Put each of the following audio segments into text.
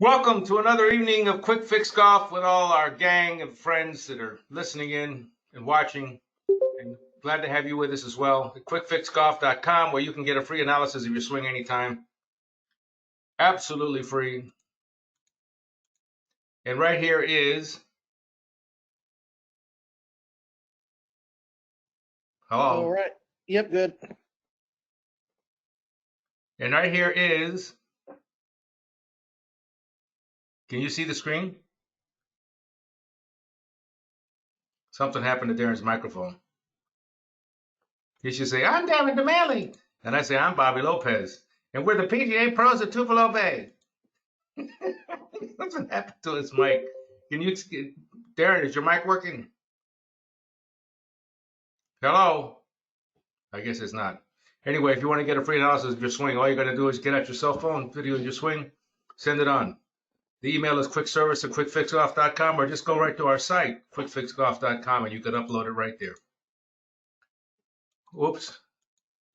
Welcome to another evening of Quick Fix Golf with all our gang of friends that are listening in and watching. And glad to have you with us as well at quickfixgolf.com, where you can get a free analysis of your swing anytime. Absolutely free. And right here is, All hello. right. Yep, good. And right here is, can you see the screen? Something happened to Darren's microphone. He should say, I'm Darren DeManley. And I say, I'm Bobby Lopez. And we're the PGA pros at Tupelo Bay. Something happened to his mic. Can you, Darren, is your mic working? Hello? I guess it's not. Anyway, if you want to get a free analysis of your swing, all you got to do is get out your cell phone, video of your swing, send it on. The email is quickservice@quickfixgolf.com, or just go right to our site, quickfixgolf.com, and you can upload it right there. Oops.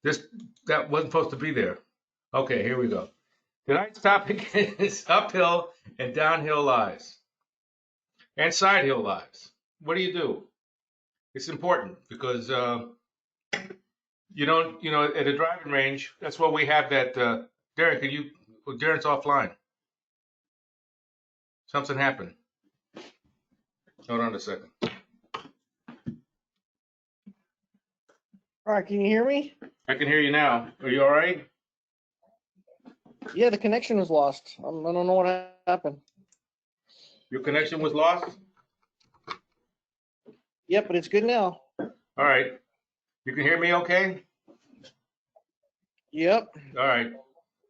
That wasn't supposed to be there. Okay, here we go. Tonight's topic is uphill and downhill lies and side hill lies. What do? It's important because you don't, at a driving range, that's why we have that. Darren, Darren's offline. Something happened. Hold on a second. All right, can you hear me? I can hear you now. Are you all right? Yeah, the connection was lost. I don't know what happened. Your connection was lost? Yep, but it's good now. All right. You can hear me okay? Yep. All right.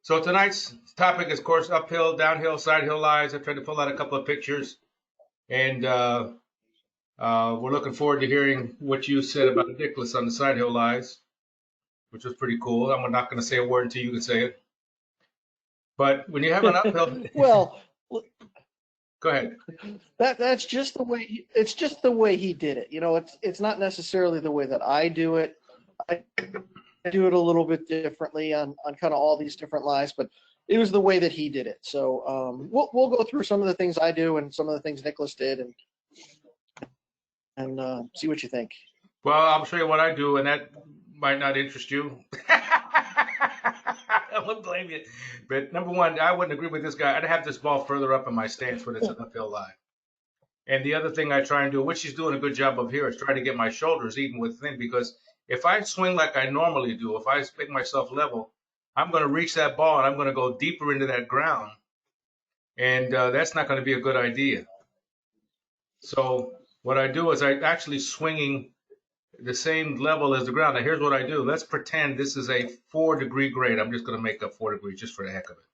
So tonight's topic is, of course, uphill, downhill, side hill lies. I tried to pull out a couple of pictures, and we're looking forward to hearing what you said about Nicklaus on the side hill lies, which was pretty cool. I'm not going to say a word until you can say it. But when you have an uphill, Well, go ahead. that's just the way it's just the way he did it. It's not necessarily the way that I do it. I do it a little bit differently on kind of all these different lies, but it was the way that he did it. So we'll go through some of the things I do and some of the things Nicklaus did and see what you think. Well, I'll show you what I do, and that might not interest you. I wouldn't blame you. But number one, I wouldn't agree with this guy. I'd have this ball further up in my stance when it's an uphill lie. And the other thing I try and do, which he's doing a good job of here, is try to get my shoulders even with the thing, because if I swing like I normally do, if I make myself level, I'm going to reach that ball and I'm going to go deeper into that ground. And that's not going to be a good idea. So what I do is I actually swinging the same level as the ground. Now, here's what I do. Let's pretend this is a 4-degree grade. I'm just going to make up 4 degrees just for the heck of it,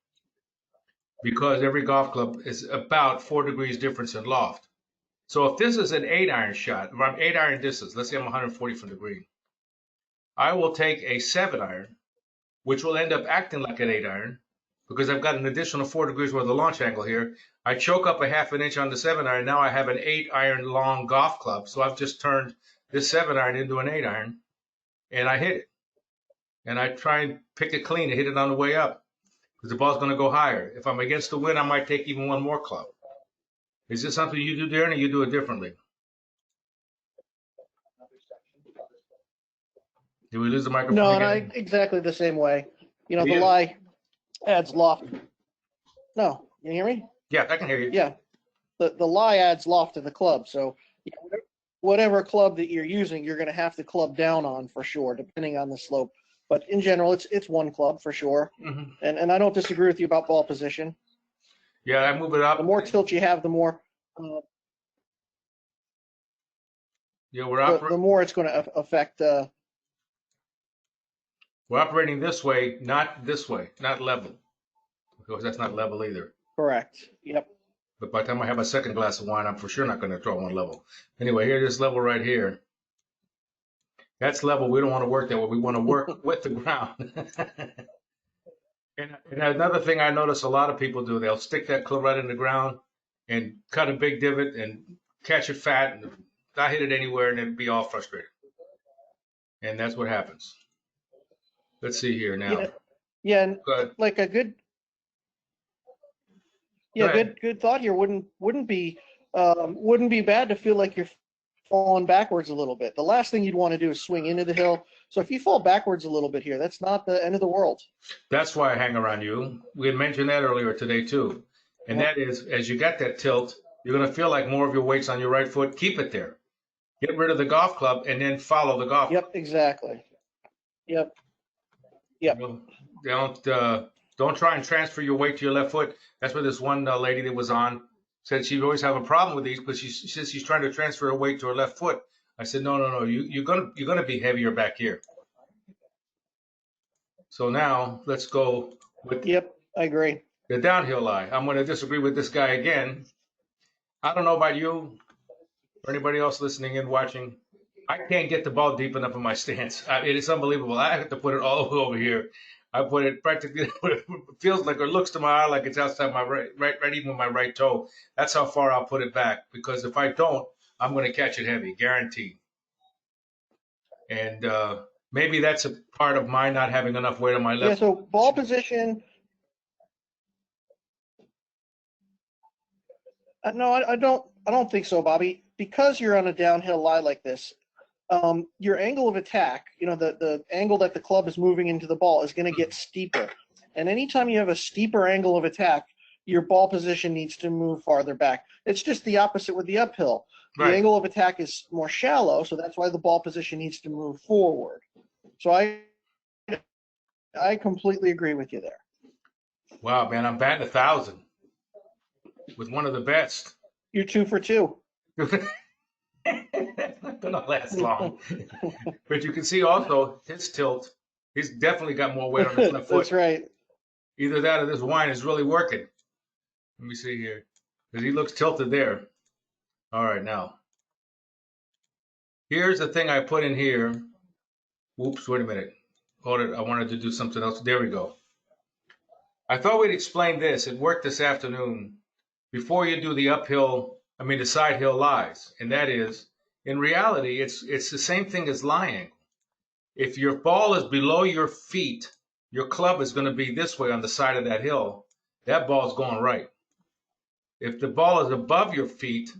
because every golf club is about 4 degrees difference in loft. So if this is an 8-iron shot, or I'm 8-iron distance, let's say I'm 140 from the green, I will take a 7-iron, which will end up acting like an 8-iron, because I've got an additional 4 degrees worth of launch angle here. I choke up a half an inch on the 7-iron. Now I have an 8-iron long golf club. So I've just turned this 7-iron into an 8-iron, and I hit it. And I try and pick it clean and hit it on the way up, because the ball's going to go higher. If I'm against the wind, I might take even one more club. Is this something you do, Darren, or you do it differently? Did we lose the microphone No, again? not exactly the same way. The Yeah. lie adds loft. No, you hear me? Yeah, I can hear you. Yeah, the lie adds loft to the club. So whatever club that you're using, you're going to have to club down on for sure, depending on the slope. But in general, it's one club for sure. Mm-hmm. And I don't disagree with you about ball position. Yeah, I move it up. The more tilt you have, the more Yeah, the more it's going to affect. We're operating this way, not level, because that's not level either. Correct. Yep. But by the time I have a second glass of wine, I'm for sure not going to throw one level. Anyway, here's this level right here. That's level. We don't want to work that way. We want to work with the ground. And another thing I notice a lot of people do, they'll stick that club right in the ground and cut a big divot and catch it fat and not hit it anywhere, and then be all frustrated. And that's what happens. Let's see here now. Yeah, like a good. Go Yeah, ahead. good thought here. Wouldn't be bad to feel like you're falling backwards a little bit. The last thing you'd want to do is swing into the hill. So if you fall backwards a little bit here, that's not the end of the world. That's why I hang around you. We had mentioned that earlier today too. And Yep. that is, as you get that tilt, you're going to feel like more of your weight's on your right foot. Keep it there. Get rid of the golf club and then follow the golf club. Yep, exactly. Yep. You Yep. know, don't try and transfer your weight to your left foot. That's what this one lady that was on said she'd always have a problem with these because she says she's trying to transfer her weight to her left foot. I said, no. You're gonna be heavier back here. So now let's go with Yep, I agree. the downhill lie. I'm going to disagree with this guy again. I don't know about you or anybody else listening and watching. I can't get the ball deep enough in my stance. It is unbelievable. I have to put it all the way over here. I put it practically. It feels like, or looks to my eye like it's outside my right even with my right toe. That's how far I'll put it back. Because if I don't, I'm going to catch it heavy, guaranteed. And maybe that's a part of my not having enough weight on my Yeah, left. so ball position. No, I don't think so, Bobby. Because you're on a downhill lie like this, your angle of attack, the angle that the club is moving into the ball is going to get steeper. And anytime you have a steeper angle of attack, your ball position needs to move farther back. It's just the opposite with the uphill. The Right. angle of attack is more shallow, so that's why the ball position needs to move forward. So I completely agree with you there. Wow, man, I'm batting 1,000 with one of the best. You're 2 for 2. Not gonna last long. But you can see also his tilt. He's definitely got more weight on his left That's foot. right. Either that or this wine is really working. Let me see here. Because he looks tilted there. All right, now. Here's the thing I put in here. Whoops, wait a minute. Hold it. I wanted to do something else. There we go. I thought we'd explain this. It worked this afternoon. Before you do the side hill lies. And that is, in reality, it's the same thing as lying. If your ball is below your feet, your club is going to be this way on the side of that hill. That ball's going right. If the ball is above your feet,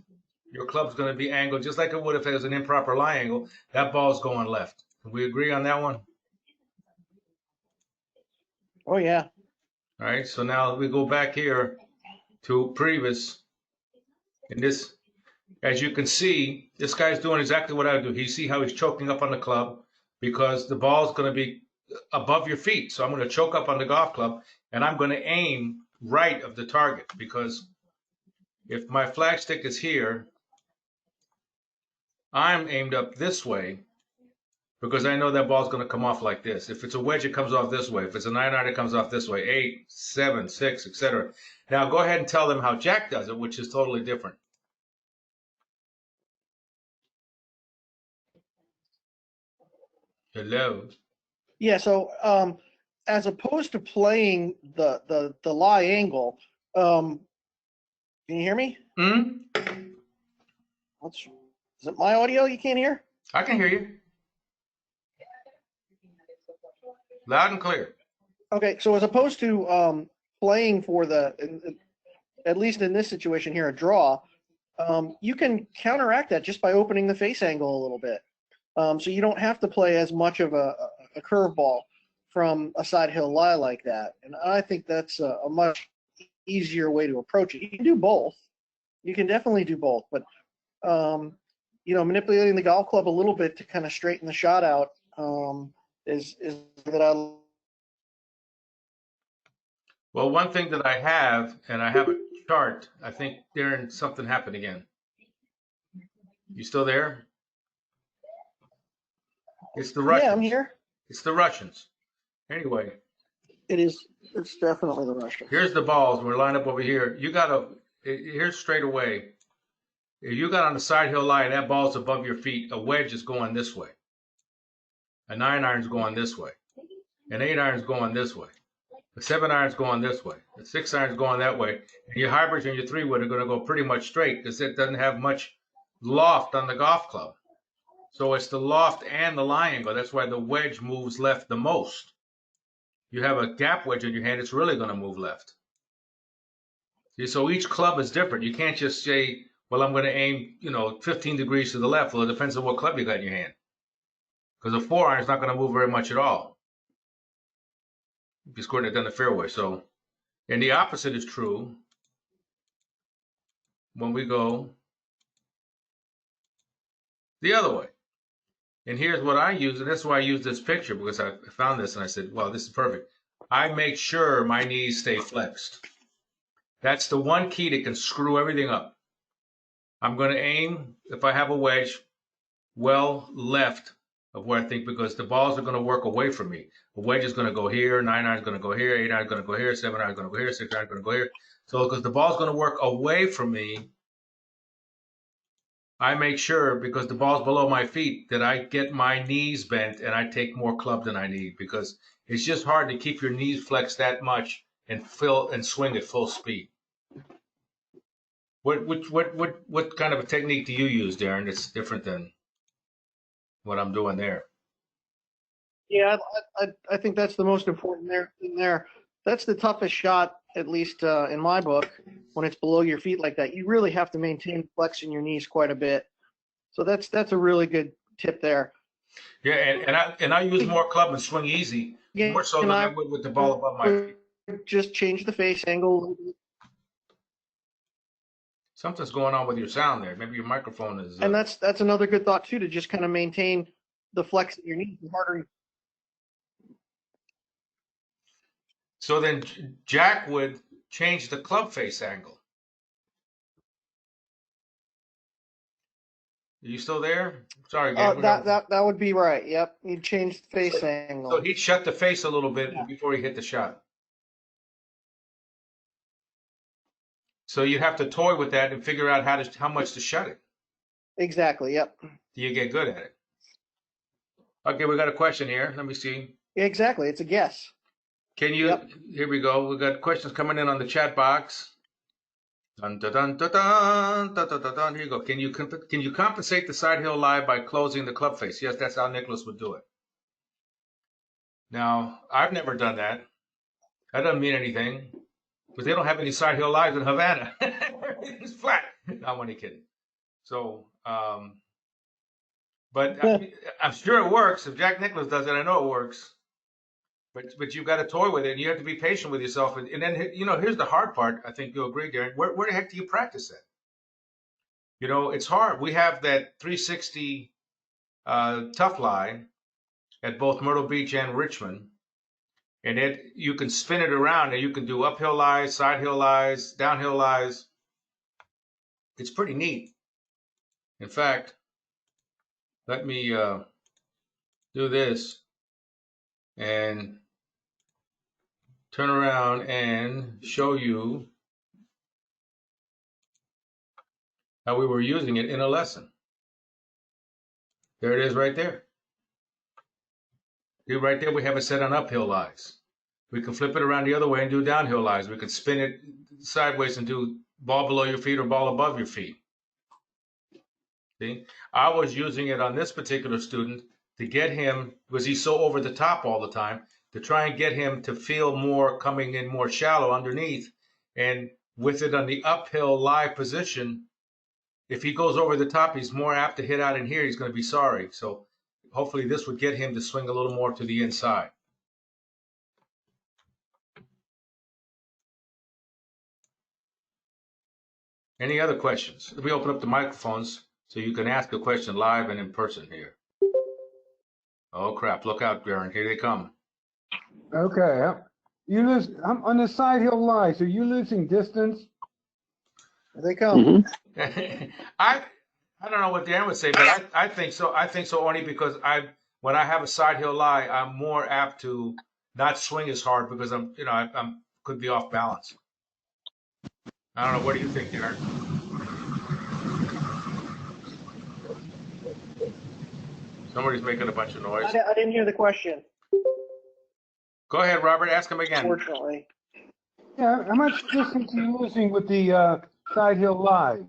your club's going to be angled just like it would if it was an improper lie angle. That ball's going left. Can we agree on that one? Oh, yeah. All right, so now we go back here to previous. In this, as you can see, this guy's doing exactly what I would do. You see how he's choking up on the club because the ball's going to be above your feet. So I'm going to choke up on the golf club and I'm going to aim right of the target because if my flagstick is here, I'm aimed up this way because I know that ball's going to come off like this. If it's a wedge, it comes off this way. If it's a 9-iron, it comes off this way. 8, 7, 6, etc. Now go ahead and tell them how Jack does it, which is totally different. Hello. Yeah, so as opposed to playing the lie angle, can you hear me? Hmm? Is it my audio you can't hear? I can hear you. Loud and clear. Okay, so as opposed to playing for at least in this situation here, a draw, you can counteract that just by opening the face angle a little bit. So you don't have to play as much of a curveball from a side hill lie like that. And I think that's a much easier way to approach it. You can do both. You can definitely do both, but manipulating the golf club a little bit to kind of straighten the shot out is that I. Well, one thing that I have, and I have a chart, I think, Darren, something happened again. You still there? It's the Russians. Yeah, I'm here. It's the Russians. Anyway. It is. It's definitely the Russians. Here's the balls. We're lined up over here. Here's straight away. If you got on the side hill lie and that ball's above your feet, a wedge is going this way. A 9-iron's going this way. An 8-iron's going this way. The 7-iron's going this way. The 6-iron's going that way. And your hybrids and your 3-wood are going to go pretty much straight because it doesn't have much loft on the golf club. So it's the loft and the lie angle. That's why the wedge moves left the most. You have a gap wedge in your hand, it's really going to move left. See, so each club is different. You can't just say, well, I'm going to aim, 15 degrees to the left. Well, it depends on what club you got in your hand. Because a 4-iron is not going to move very much at all if you're squirting it down the fairway. So, and the opposite is true when we go the other way. And here's what I use, and that's why I use this picture, because I found this and I said, well, this is perfect. I make sure my knees stay flexed. That's the one key that can screw everything up. I'm going to aim, if I have a wedge, well left of where I think, because the balls are going to work away from me. A wedge is going to go here, 9-iron is going to go here, 8-iron is going to go here, 7-iron is going to go here, 6-iron is going to go here. So because the ball's going to work away from me, I make sure, because the ball's below my feet, that I get my knees bent and I take more club than I need, because it's just hard to keep your knees flexed that much and swing at full speed. What kind of a technique do you use, Darren, that's different than what I'm doing there? Yeah, I think that's the most important there. That's the toughest shot, at least in my book, when it's below your feet like that. You really have to maintain flexing your knees quite a bit. So that's a really good tip there. Yeah, and I use more club and swing easy, Yeah, more so than I would with the ball above my feet. Just change the face angle. Something's going on with your sound there. Maybe your microphone is. And that's another good thought too, to just kind of maintain the flex in your knees. The harder. So then Jack would change the club face angle. Are you still there? Sorry, Gabe. That would be right. Yep, you'd change the face angle. So he'd shut the face a little bit before he hit the shot. So you'd have to toy with that and figure out how much to shut it. Exactly. Yep. Do you get good at it? Okay, we got a question here. Let me see. Exactly. It's a guess. Can you? Yep. Here we go. We got questions coming in on the chat box. Dun, dun, dun, dun, dun, dun, dun, dun, dun. Here you go. Can you compensate the side heel lie by closing the club face? Yes, that's how Nicklaus would do it. Now, I've never done that. That doesn't mean anything, because they don't have any side heel lies in Havana. It's flat. No, I'm only kidding. So, but I'm sure it works. If Jack Nicklaus does it, I know it works. But you've got to toy with it, and you have to be patient with yourself. And then, here's the hard part. I think you'll agree, Darren. Where the heck do you practice that? It's hard. We have that 360 tough lie at both Myrtle Beach and Richmond. And you can spin it around, and you can do uphill lies, side hill lies, downhill lies. It's pretty neat. In fact, let me do this and turn around and show you how we were using it in a lesson. There it is right there. See, right there we have it set on uphill lies. We can flip it around the other way and do downhill lies. We can spin it sideways and do ball below your feet or ball above your feet. See, I was using it on this particular student to get him, because he's so over the top all the time, to try and get him to feel more coming in more shallow underneath. And with it on the uphill lie position, if he goes over the top, he's more apt to hit out in here. He's going to be sorry. So hopefully this would get him to swing a little more to the inside. Any other questions? Let me open up the microphones so you can ask a question live and in person here. Oh, crap. Look out, Darren. Here they come. Okay. I'm on the side hill lie, so you're losing distance. Here they come. Mm-hmm. I don't know what Darren would say, but I think so. I think so only because when I have a side hill lie, I'm more apt to not swing as hard because I'm could be off balance. I don't know. What do you think, Darren? Somebody's making a bunch of noise. I didn't hear the question. Go ahead, Robert. Ask him again. Unfortunately. Yeah, how much distance are you losing with the side hill lies?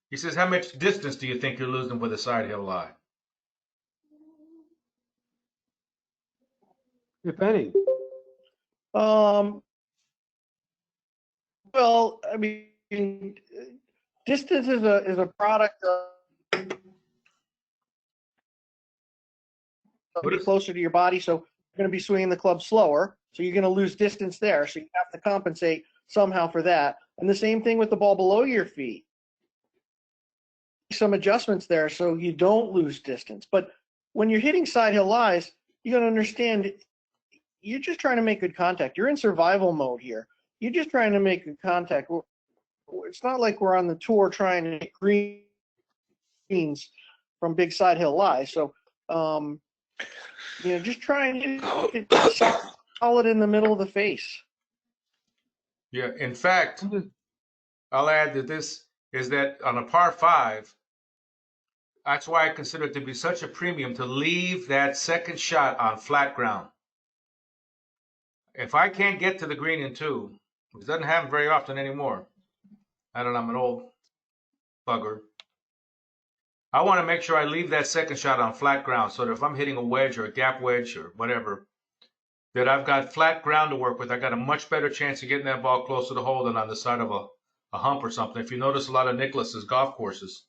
He says, how much distance do you think you're losing with a side hill lie? If any. Well, I mean, distance is a product of be closer to your body, so you're going to be swinging the club slower, so you're going to lose distance there. So you have to compensate somehow for that. And the same thing with the ball below your feet. Some adjustments there so you don't lose distance. But when you're hitting side hill lies, you got to understand you're just trying to make good contact. You're in survival mode here. You're just trying to make good contact. It's not like we're on the tour trying to hit greens from big side hill lies. So, just trying to hit solid in the middle of the face. Yeah, in fact, I'll add that this is that on a par 5, that's why I consider it to be such a premium to leave that second shot on flat ground. If I can't get to the green in 2, which doesn't happen very often anymore, I don't know, I'm an old bugger, I want to make sure I leave that second shot on flat ground so that if I'm hitting a wedge or a gap wedge or whatever, that I've got flat ground to work with. I got a much better chance of getting that ball close to the hole than on the side of a hump or something. If you notice a lot of Nicklaus's golf courses,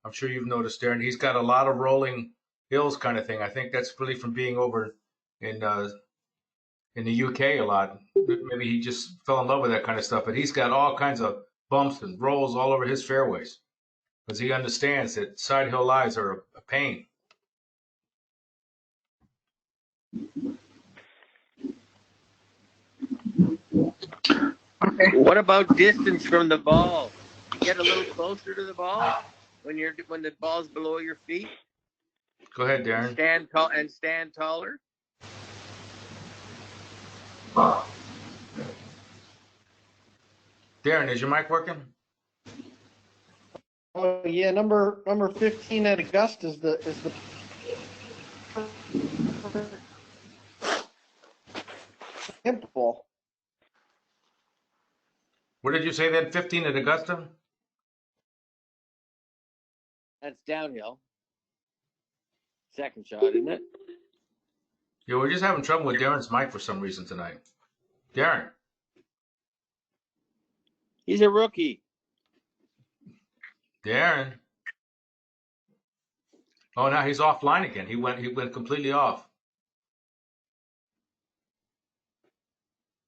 I'm sure you've noticed, Darren, he's got a lot of rolling hills kind of thing. I think that's really from being over in the UK a lot. Maybe he just fell in love with that kind of stuff. But he's got all kinds of bumps and rolls all over his fairways because he understands that side hill lies are a pain. What about distance from the ball? You get a little closer to the ball when the ball's below your feet. Go ahead, Darren. Stand taller. Darren, is your mic working? Oh yeah, number 15 at Augusta is the ball. What did you say then? 15 at Augusta? That's downhill. Second shot, isn't it? Yeah, we're just having trouble with Darren's mic for some reason tonight. Darren. He's a rookie. Darren. Oh, now he's offline again. He went completely off.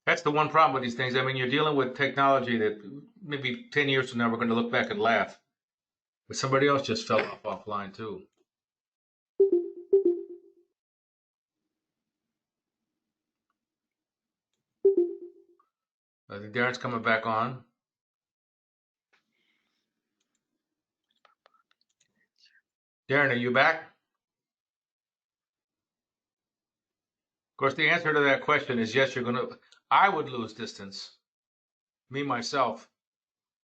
That's the one problem with these things. I mean, you're dealing with technology that maybe 10 years from now we're going to look back and laugh. But somebody else just fell off offline too. I think Darren's coming back on. Darren, are you back? Of course, the answer to that question is yes, I would lose distance. Me, myself.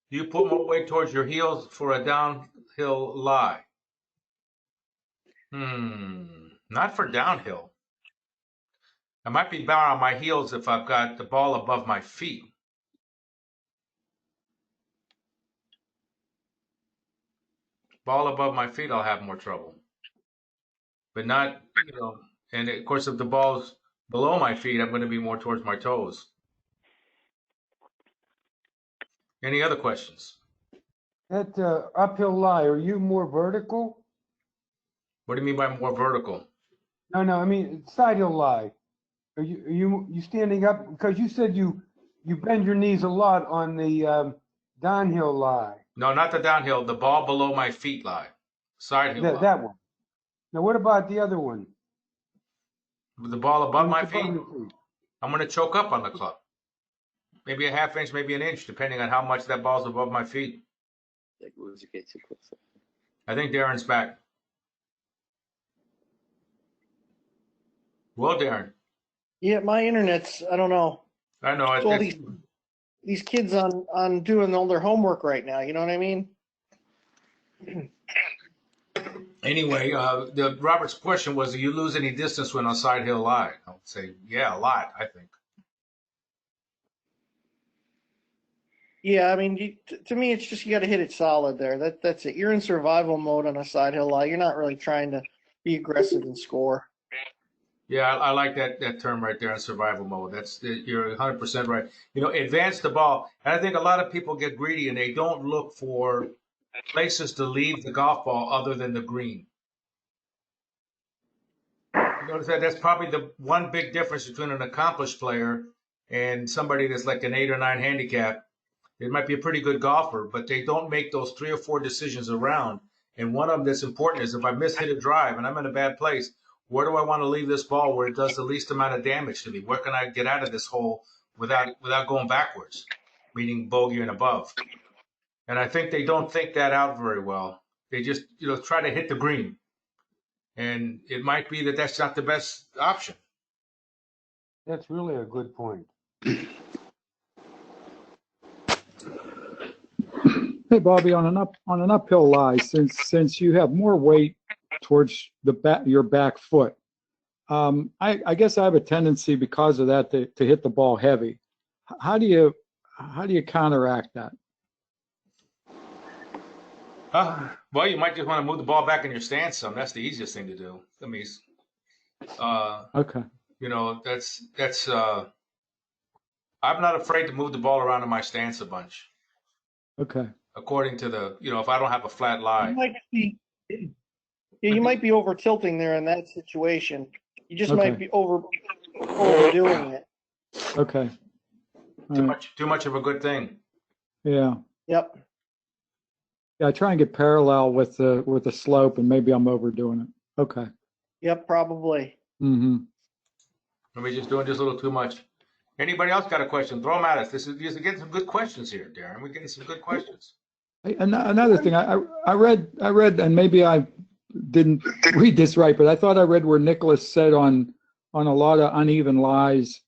You put more weight towards your heels for a downhill lie. Not for downhill. I might be bound on my heels if I've got the ball above my feet. Ball above my feet, I'll have more trouble. But not, and of course, if the ball's below my feet, I'm going to be more towards my toes. Any other questions? That uphill lie, are you more vertical? What do you mean by more vertical? No, I mean side hill lie. Are you standing up? Because you said you bend your knees a lot on the downhill lie. No, not the downhill. The ball below my feet lie. Side hill lie. That one. Now, what about the other one? With the ball above my feet, I'm going to choke up on the club. Maybe a half inch, maybe an inch, depending on how much that ball's above my feet. I think Darren's back. Well, Darren. Yeah, my internet's, I don't know. I know. It's all these kids on doing all their homework right now. You know what I mean? Anyway, Robert's question was, do you lose any distance when on side hill lie? I would say, yeah, a lot, I think. Yeah, I mean, to me, it's just you got to hit it solid there. That's it. You're in survival mode on a side hill lie. You're not really trying to be aggressive and score. Yeah, I like that term right there in survival mode. You're 100% right. Advance the ball. And I think a lot of people get greedy and they don't look for places to leave the golf ball other than the green. You notice that that's probably the one big difference between an accomplished player and somebody that's like an 8 or 9 handicap. They might be a pretty good golfer, but they don't make those 3 or 4 decisions around. And one of them that's important is if I hit a drive and I'm in a bad place, where do I want to leave this ball where it does the least amount of damage to me? Where can I get out of this hole without going backwards, meaning bogey and above? And I think they don't think that out very well. They just try to hit the green, and it might be that that's not the best option. That's really a good point. Hey, Bobby, on an uphill lie, since you have more weight towards your back foot, I guess I have a tendency because of that to hit the ball heavy. How do you counteract that? Well, you might just want to move the ball back in your stance some. That's the easiest thing to do. I mean, okay. That's I'm not afraid to move the ball around in my stance a bunch. Okay. According to if I don't have a flat lie. You might be over tilting there in that situation. You just might be overdoing it. Okay. Too much of a good thing. Yeah. Yep. Yeah, I try and get parallel with the slope, and maybe I'm overdoing it. Okay. Yep, probably. Mm-hmm. Maybe just doing just a little too much. Anybody else got a question? Throw them at us. You're getting some good questions here, Darren. We're getting some good questions. Another thing, I read, and maybe I didn't read this right, but I thought I read where Nicklaus said on a lot of uneven lies,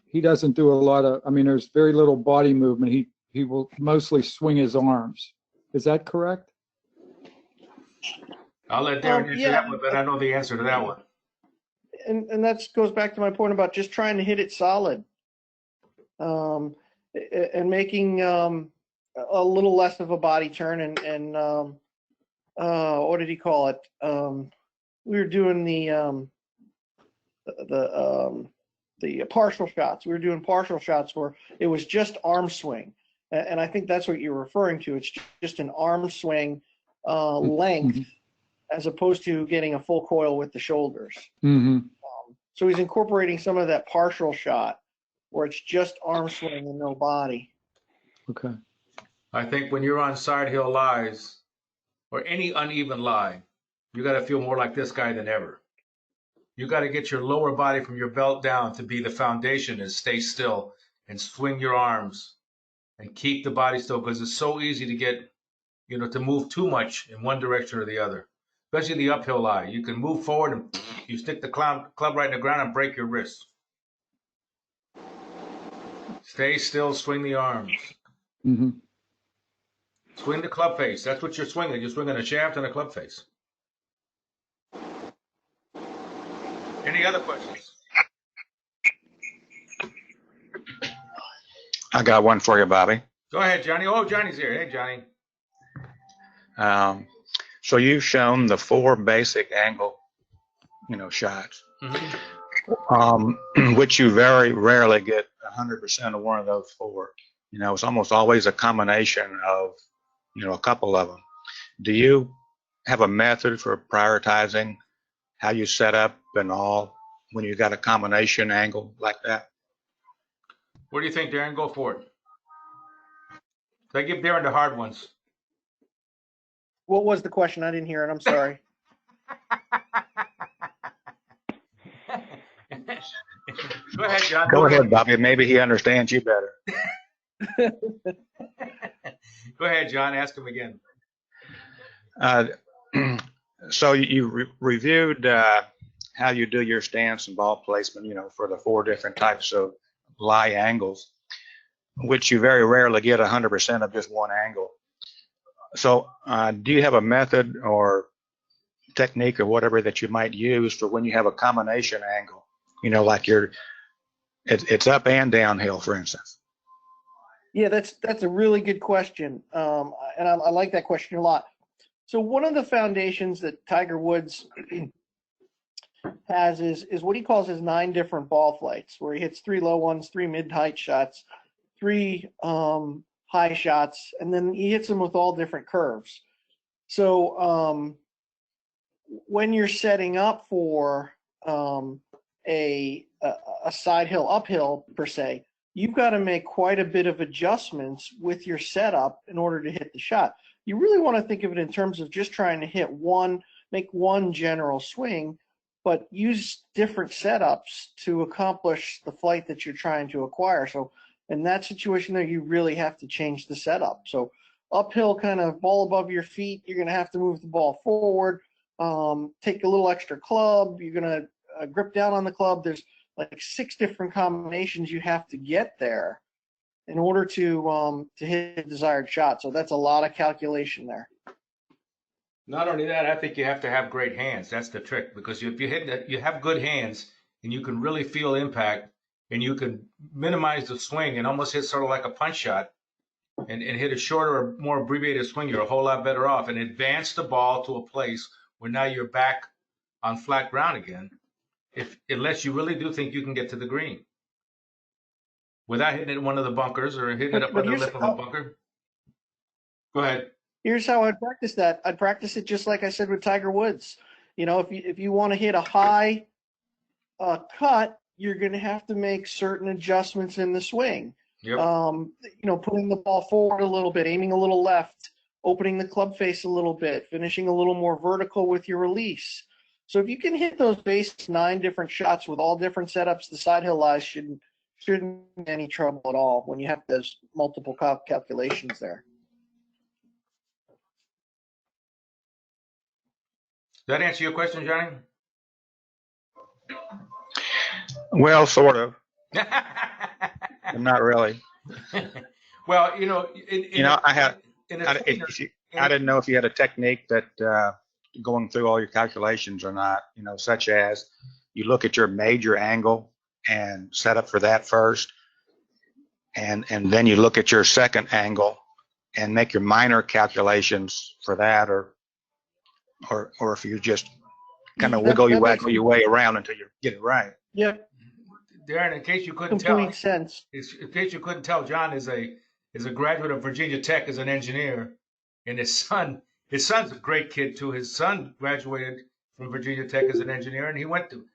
he doesn't do a lot of. I mean, there's very little body movement. He will mostly swing his arms. Is that correct? I'll let Darren answer that one, but I know the answer to that one. And that goes back to my point about just trying to hit it solid, and making a little less of a body turn. And what did he call it? We were doing the partial shots. We were doing partial shots where it was just arm swing. And I think that's what you're referring to. It's just an arm swing length, as opposed to getting a full coil with the shoulders. Mm-hmm. So he's incorporating some of that partial shot where it's just arm swing and no body. Okay. I think when you're on side hill lies or any uneven lie, you got to feel more like this guy than ever. You got to get your lower body from your belt down to be the foundation and stay still and swing your arms and keep the body still, because it's so easy to get, to move too much in one direction or the other, especially the uphill lie. You can move forward and you stick the club right in the ground and break your wrist. Stay still, swing the arms. Mm-hmm. Swing the club face. That's what you're swinging. You're swinging a shaft and a club face. Any other questions? I got one for you, Bobby. Go ahead, Johnny. Oh, Johnny's here. Hey, Johnny. So you've shown the 4 basic angle, shots, which you very rarely get 100% of one of those 4. It's almost always a combination of, a couple of them. Do you have a method for prioritizing how you set up and all when you got a combination angle like that? What do you think, Darren? Go for it. So I give Darren the hard ones. What was the question? I didn't hear it. I'm sorry. Go ahead, John. Go ahead, Bobby. Maybe he understands you better. Go ahead, John. Ask him again. So you reviewed how you do your stance and ball placement, for the 4 different types of lie angles, which you very rarely get 100% of just one angle. So do you have a method or technique or whatever that you might use for when you have a combination angle, like it's up and downhill, for instance? Yeah, that's a really good question. And I like that question a lot. So one of the foundations that Tiger Woods has is what he calls his 9 different ball flights, where he hits 3 low ones, 3 mid-height shots, 3 high shots, and then he hits them with all different curves. So when you're setting up for a side hill uphill per se, you've got to make quite a bit of adjustments with your setup in order to hit the shot. You really want to think of it in terms of just trying to make one general swing, but use different setups to accomplish the flight that you're trying to acquire. So in that situation there, you really have to change the setup. So uphill, kind of ball above your feet, you're going to have to move the ball forward, take a little extra club, you're going to grip down on the club. There's like 6 different combinations you have to get there in order to hit the desired shot. So that's a lot of calculation there. Not only that, I think you have to have great hands. That's the trick, because if you hit that, you have good hands and you can really feel impact and you can minimize the swing and almost hit sort of like a punch shot and hit a shorter or more abbreviated swing, you're a whole lot better off, and advance the ball to a place where now you're back on flat ground again, unless you really do think you can get to the green without hitting it in one of the bunkers or hitting it up on the lip of a bunker. Go ahead. Here's how I'd practice that. I'd practice it just like I said with Tiger Woods. You know, if you want to hit a high cut, you're going to have to make certain adjustments in the swing. Yep. You know, putting the ball forward a little bit, aiming a little left, opening the club face a little bit, finishing a little more vertical with your release. So if you can hit those base 9 different shots with all different setups, the side hill lies shouldn't be any trouble at all when you have those multiple calculations there. Does that answer your question, Johnny? Well, sort of. Not really. Well, you know, I didn't know if you had a technique that going through all your calculations or not, you know, such as you look at your major angle and set up for that first, and then you look at your second angle and make your minor calculations for that, or if you just kind of wiggle your way around until you get it right. Yeah. Darren, in case you couldn't Complete tell, sense. in case you couldn't tell, John is a graduate of Virginia Tech as an engineer, and his son's a great kid too. His son graduated from Virginia Tech as an engineer, and he went to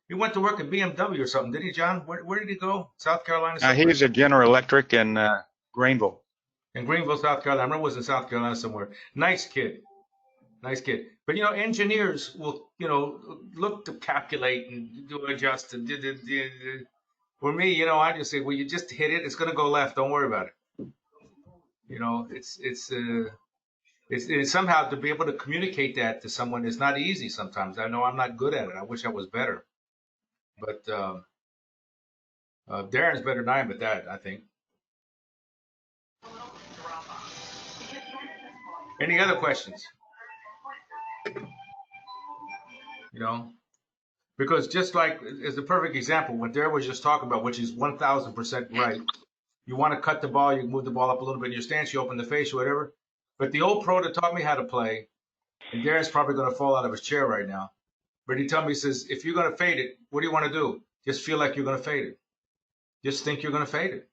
work at BMW or something, didn't he, John? Where did he go? South Carolina? He was at General Electric in Greenville. In Greenville, South Carolina. I remember it was in South Carolina somewhere. Nice kid. But, you know, engineers will, you know, look to calculate and do adjust. For me, you know, I just say, well, you just hit it. It's going to go left. Don't worry about it. You know, it's somehow to be able to communicate that to someone is not easy sometimes. I know I'm not good at it. I wish I was better. But Darren's better than I am at that, I think. Any other questions? You know, because just like as the perfect example, what Darren was just talking about, which is 1,000% right. You want to cut the ball, you move the ball up a little bit in your stance, you open the face or whatever. But the old pro that taught me how to play, and Darren's probably going to fall out of his chair right now, but he told me, he says, if you're going to fade it, what do you want to do? Just feel like you're going to fade it. Just think you're going to fade it.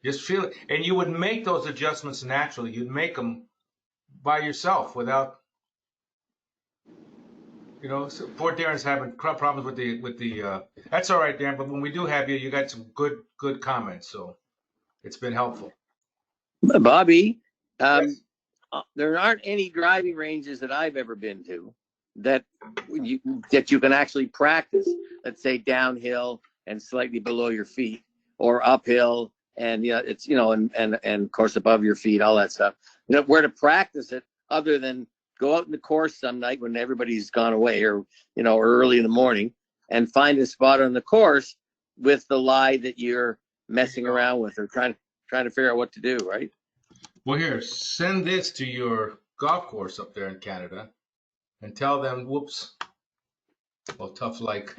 Just feel it. And you would make those adjustments naturally. You'd make them by yourself without, you know, so poor Darren's having problems with the that's all right, Darren, but when we do have you, you got some good comments, so it's been helpful. Bobby, Yes. there aren't any driving ranges that I've ever been to that you can actually practice, let's say downhill and slightly below your feet, or uphill and it's and of course above your feet, all that stuff. You know, where to practice it other than go out in the course some night when everybody's gone away, or early in the morning, and find a spot on the course with the lie that you're messing around with or trying to figure out what to do, right? Well, here, send this to your golf course up there in Canada and tell them, whoops, well, tough like.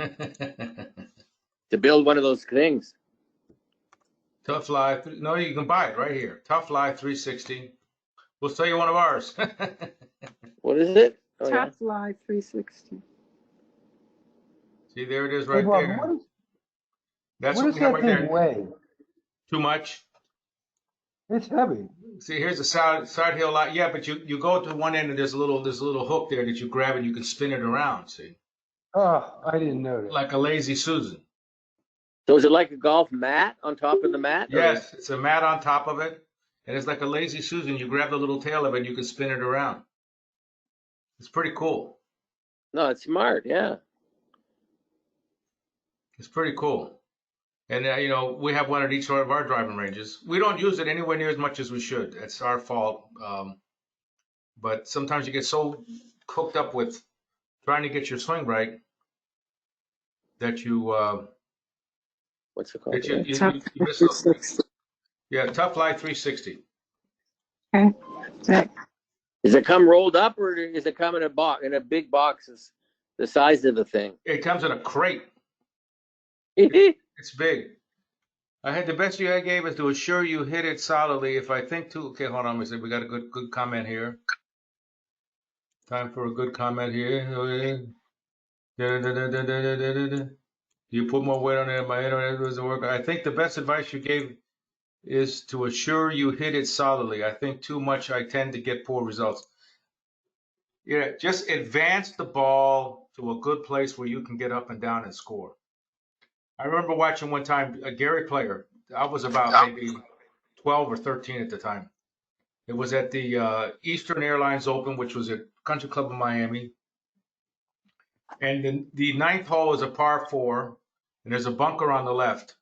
To build one of those things. Tough Lie, no, you can buy it right here. Tough Lie 360. We'll sell you one of ours. What is it? Tough Lie 360. See, there it is Hey, right Bob, there. That's what what does we have that right thing there. weigh? Too much. It's heavy. See, here's the side hill lie. Yeah, but you go to one end and there's a little hook there that you grab and you can spin it around. See, Oh, I didn't know that. like a lazy Susan. So is it like a golf mat on top of the mat? Or? Yes, it's a mat on top of it, and it's like a lazy Susan. You grab the little tail of it and you can spin it around. It's pretty cool. No, it's smart. Yeah. It's pretty cool. And we have one at each of our driving ranges. We don't use it anywhere near as much as we should. It's our fault. But sometimes you get so hooked up with trying to get your swing right that you What's it called? that you Tough miss a, 360. yeah, Tough Lie 360. Okay. Right. Does it come rolled up, or is it come in a big box the size of the thing? It comes in a crate. It's It's big. I had the best you I gave is to assure you hit it solidly. If I think too, okay, hold on a second. We got a good comment here. Time for a good comment here. Oh, yeah. Da-da-da-da-da-da-da-da. You put more weight on it. My internet doesn't work. I think the best advice you gave is to assure you hit it solidly. I think too much, I tend to get poor results. Yeah, just advance the ball to a good place where you can get up and down and score. I remember watching one time a Gary Player. I was about maybe 12 or 13 at the time. It was at the Eastern Airlines Open, which was at Country Club of Miami. And the ninth hole is a par 4, and there's a bunker on the left.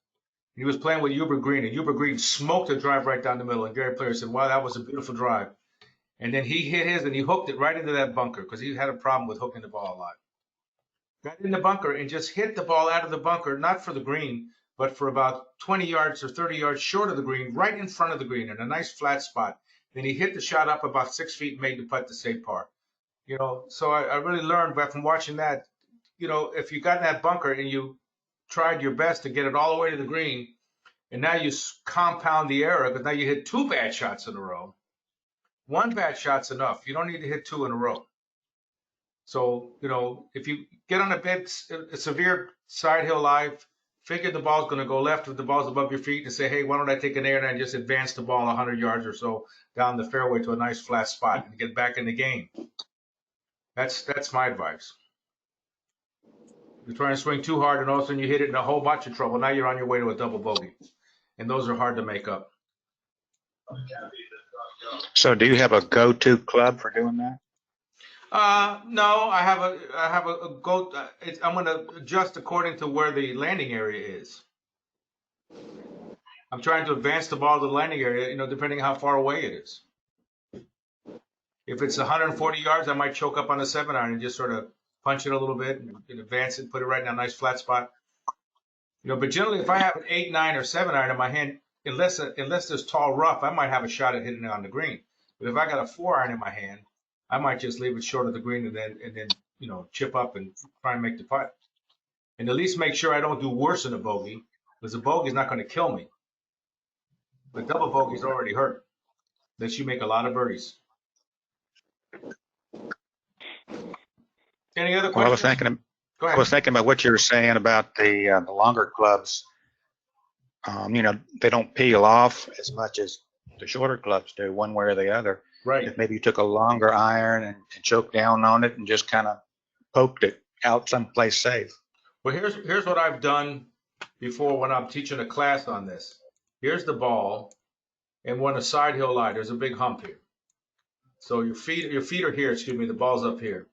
He was playing with Hubert Green, and Hubert Green smoked a drive right down the middle. And Gary Player said, wow, that was a beautiful drive. And then he hit his, and he hooked it right into that bunker because he had a problem with hooking the ball a lot. Got in the bunker and just hit the ball out of the bunker, not for the green, but for about 20 yards or 30 yards short of the green, right in front of the green in a nice flat spot. Then he hit the shot up about 6 feet and made the putt to save par. So I really learned from watching that, if you got in that bunker and you tried your best to get it all the way to the green, and now you compound the error because now you hit 2 bad shots in a row. 1 bad shot's enough. You don't need to hit 2 in a row. So, if you get on a severe side hill lie, figure the ball's going to go left if the ball's above your feet and say, hey, why don't I take an air and I just advance the ball 100 yards or so down the fairway to a nice flat spot and get back in the game. That's my advice. You're trying to swing too hard and all of a sudden you hit it in a whole bunch of trouble. Now you're on your way to a double bogey. And those are hard to make up. So do you have a go-to club for doing that? No, I have a go. I'm going to adjust according to where the landing area is. I'm trying to advance the ball to the landing area, depending on how far away it is. If it's 140 yards, I might choke up on a 7-iron and just sort of punch it a little bit and advance it, put it right in a nice flat spot. But generally, if I have an 8, 9, or 7-iron in my hand, unless there's tall rough, I might have a shot at hitting it on the green. But if I got a 4-iron in my hand, I might just leave it short of the green and then chip up and try and make the putt. And at least make sure I don't do worse than a bogey, because a bogey's not going to kill me. But double bogey's already hurt. Unless you make a lot of birdies. Any other questions? Well, Go ahead. I was thinking about what you were saying about the longer clubs. They don't peel off as much as the shorter clubs do, one way or the other. Right. If maybe you took a longer iron and choked down on it and just kind of poked it out someplace safe. Well, here's what I've done before when I'm teaching a class on this. Here's the ball, and when a side hill lie, there's a big hump here. So your feet are here, the ball's up here.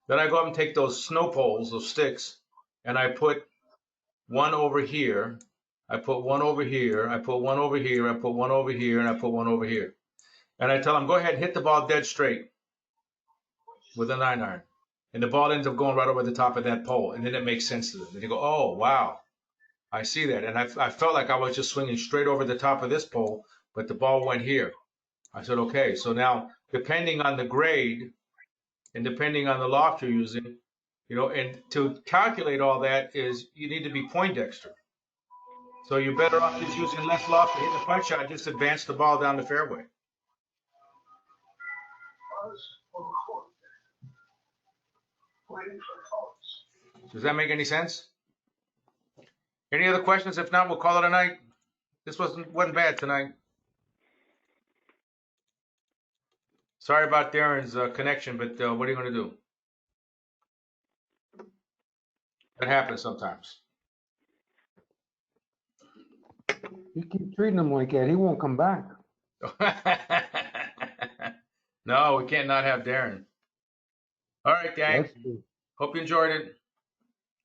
Then I go up and take those snow poles, those sticks, and I put one over here. I put one over here. I put one over here. I put one over here, and I put one over here. And I tell them, go ahead and hit the ball dead straight with a 9-iron. And the ball ends up going right over the top of that pole. And then it makes sense to them. And they go, oh, wow, I see that. And I felt like I was just swinging straight over the top of this pole, but the ball went here. I said, okay, so now depending on the grade and depending on the loft you're using, and to calculate all that is you need to be Poindexter. So you're better off just using less loft to hit the punch shot, just advance the ball down the fairway. Does that make any sense? Any other questions? If not, we'll call it a night. This wasn't bad tonight. Sorry about Darren's connection, but what are you going to do? That happens sometimes. You keep treating him like that, he won't come back. No, we can't not have Darren. All right, gang. That's true. Hope you enjoyed it.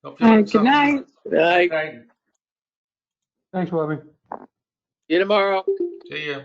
Hope you All learned right, good something. night. Right. Good night. Thanks, Bobby. See you tomorrow. See ya.